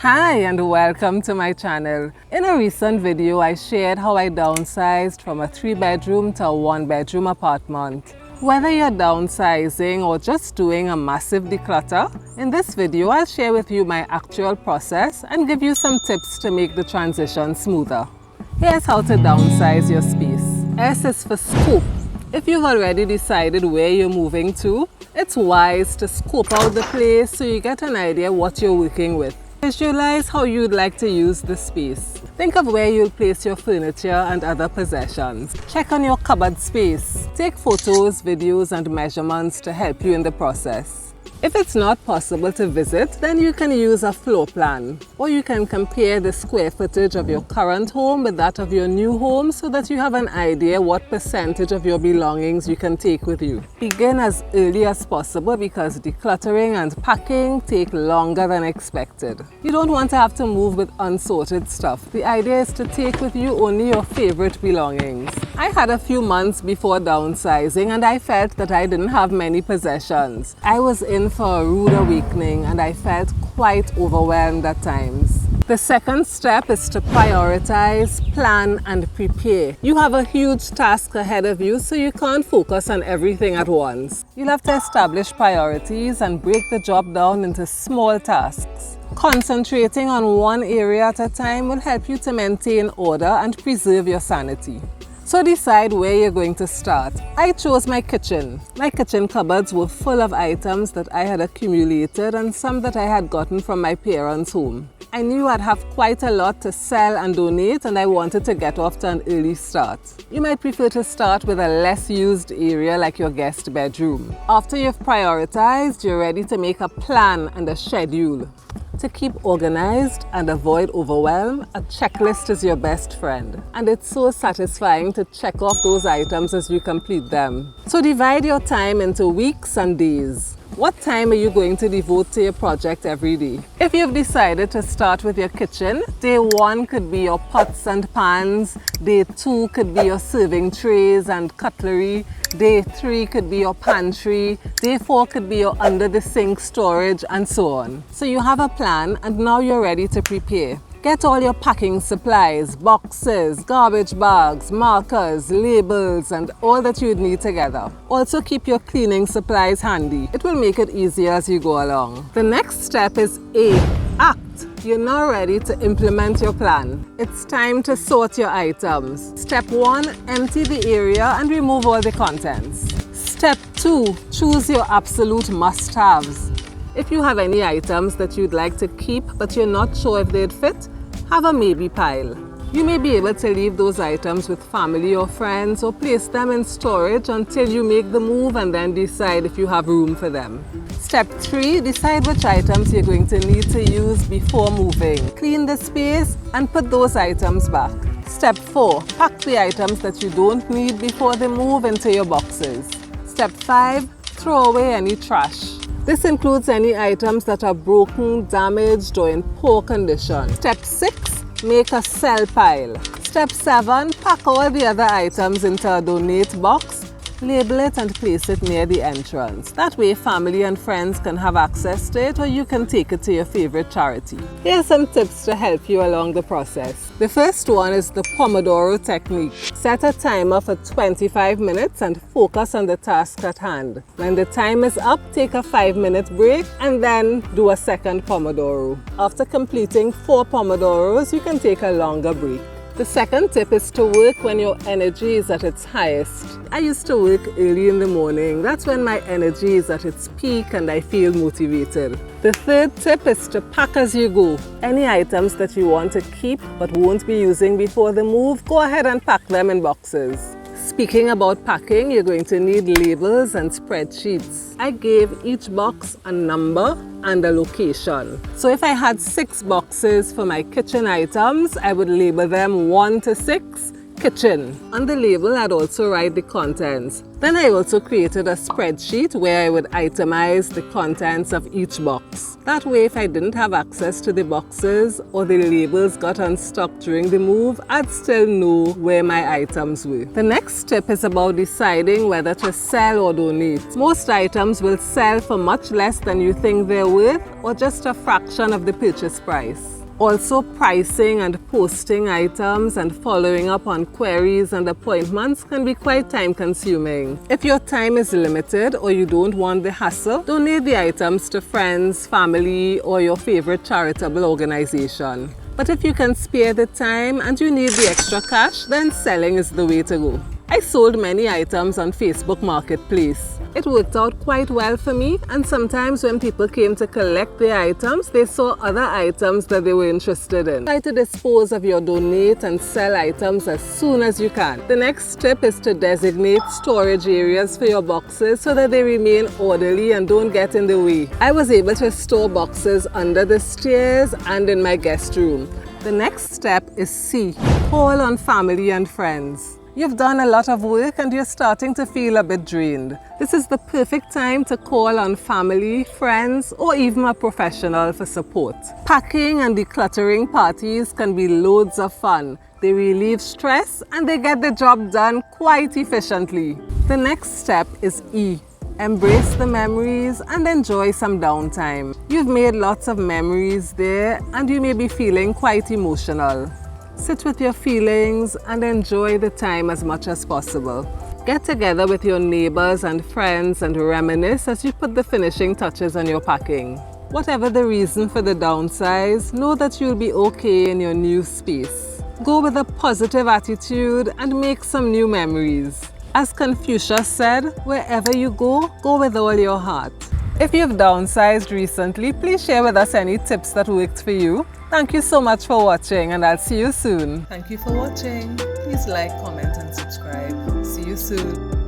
Hi and welcome to my channel. In a recent video, I shared how I downsized from a 3-bedroom to a 1-bedroom apartment. Whether you're downsizing or just doing a massive declutter, in this video I'll share with you my actual process and give you some tips to make the transition smoother. Here's how to downsize your space. S is for scope. If you've already decided where you're moving to, it's wise to scope out the place so you get an idea what you're working with. Visualize how you'd like to use the space. Think of where you'll place your furniture and other possessions. Check on your cupboard space. Take photos, videos, and measurements to help you in the process. If it's not possible to visit, then you can use a floor plan, or you can compare the square footage of your current home with that of your new home so that you have an idea what percentage of your belongings you can take with you. Begin as early as possible because decluttering and packing take longer than expected. You don't want to have to move with unsorted stuff. The idea is to take with you only your favorite belongings. I had a few months before downsizing and I felt that I didn't have many possessions. I was in for a rude awakening and I felt quite overwhelmed at times. The second step is to prioritize, plan, and prepare. You have a huge task ahead of you, so you can't focus on everything at once. You'll have to establish priorities and break the job down into small tasks. Concentrating on one area at a time will help you to maintain order and preserve your sanity. So decide where you're going to start. I chose my kitchen. My kitchen cupboards were full of items that I had accumulated and some that I had gotten from my parents' home. I knew I'd have quite a lot to sell and donate, and I wanted to get off to an early start. You might prefer to start with a less used area like your guest bedroom. After you've prioritized, you're ready to make a plan and a schedule. To keep organized and avoid overwhelm, a checklist is your best friend. And it's so satisfying to check off those items as you complete them. So divide your time into weeks and days. What time are you going to devote to your project every day? If you've decided to start with your kitchen, day 1 could be your pots and pans, day 2 could be your serving trays and cutlery, day 3 could be your pantry, day 4 could be your under the sink storage, and so on. So you have a plan and now you're ready to prepare. Get all your packing supplies, boxes, garbage bags, markers, labels, and all that you'd need together. Also keep your cleaning supplies handy. It will make it easier as you go along. The next step is A. Act. You're now ready to implement your plan. It's time to sort your items. Step 1. Empty the area and remove all the contents. Step 2. Choose your absolute must-haves. If you have any items that you'd like to keep but you're not sure if they'd fit, have a maybe pile. You may be able to leave those items with family or friends or place them in storage until you make the move and then decide if you have room for them. Step 3. Decide which items you're going to need to use before moving. Clean the space and put those items back. Step 4. Pack the items that you don't need before they move into your boxes. Step 5. Throw away any trash. This includes any items that are broken, damaged, or in poor condition. Step 6. Make a sell pile. Step 7. Pack all the other items into a donate box. Label it and place it near the entrance. That way family and friends can have access to it, or you can take it to your favorite charity. Here are some tips to help you along the process. The first one is the Pomodoro technique. Set a timer for 25 minutes and focus on the task at hand. When the time is up, take a 5-minute break and then do a second Pomodoro. After completing 4 Pomodoros, you can take a longer break. The second tip is to work when your energy is at its highest. I used to work early in the morning. That's when my energy is at its peak and I feel motivated. The third tip is to pack as you go. Any items that you want to keep but won't be using before the move, go ahead and pack them in boxes. Speaking about packing, you're going to need labels and spreadsheets. I gave each box a number and a location. So if I had 6 boxes for my kitchen items, I would label them 1 to 6, kitchen. On the label, I'd also write the contents. Then I also created a spreadsheet where I would itemize the contents of each box. That way, if I didn't have access to the boxes or the labels got unstuck during the move, I'd still know where my items were. The next tip is about deciding whether to sell or donate. Most items will sell for much less than you think they're worth or just a fraction of the purchase price. Also, pricing and posting items and following up on queries and appointments can be quite time-consuming. If your time is limited or you don't want the hassle, donate the items to friends, family, or your favorite charitable organization. But if you can spare the time and you need the extra cash, then selling is the way to go. I sold many items on Facebook Marketplace. It worked out quite well for me, and sometimes when people came to collect their items, they saw other items that they were interested in. Try to dispose of your donate and sell items as soon as you can. The next tip is to designate storage areas for your boxes so that they remain orderly and don't get in the way. I was able to store boxes under the stairs and in my guest room. The next step is C. Call on family and friends. You've done a lot of work and you're starting to feel a bit drained. This is the perfect time to call on family, friends, or even a professional for support. Packing and decluttering parties can be loads of fun. They relieve stress and they get the job done quite efficiently. The next step is E. Embrace the memories and enjoy some downtime. You've made lots of memories there and you may be feeling quite emotional. Sit with your feelings and enjoy the time as much as possible. Get together with your neighbors and friends and reminisce as you put the finishing touches on your packing. Whatever the reason for the downsize, know that you'll be okay in your new space. Go with a positive attitude and make some new memories. As Confucius said, wherever you go, go with all your heart. If you've downsized recently, please share with us any tips that worked for you. Thank you so much for watching, and I'll see you soon. Thank you for watching. Please like, comment, and subscribe. See you soon.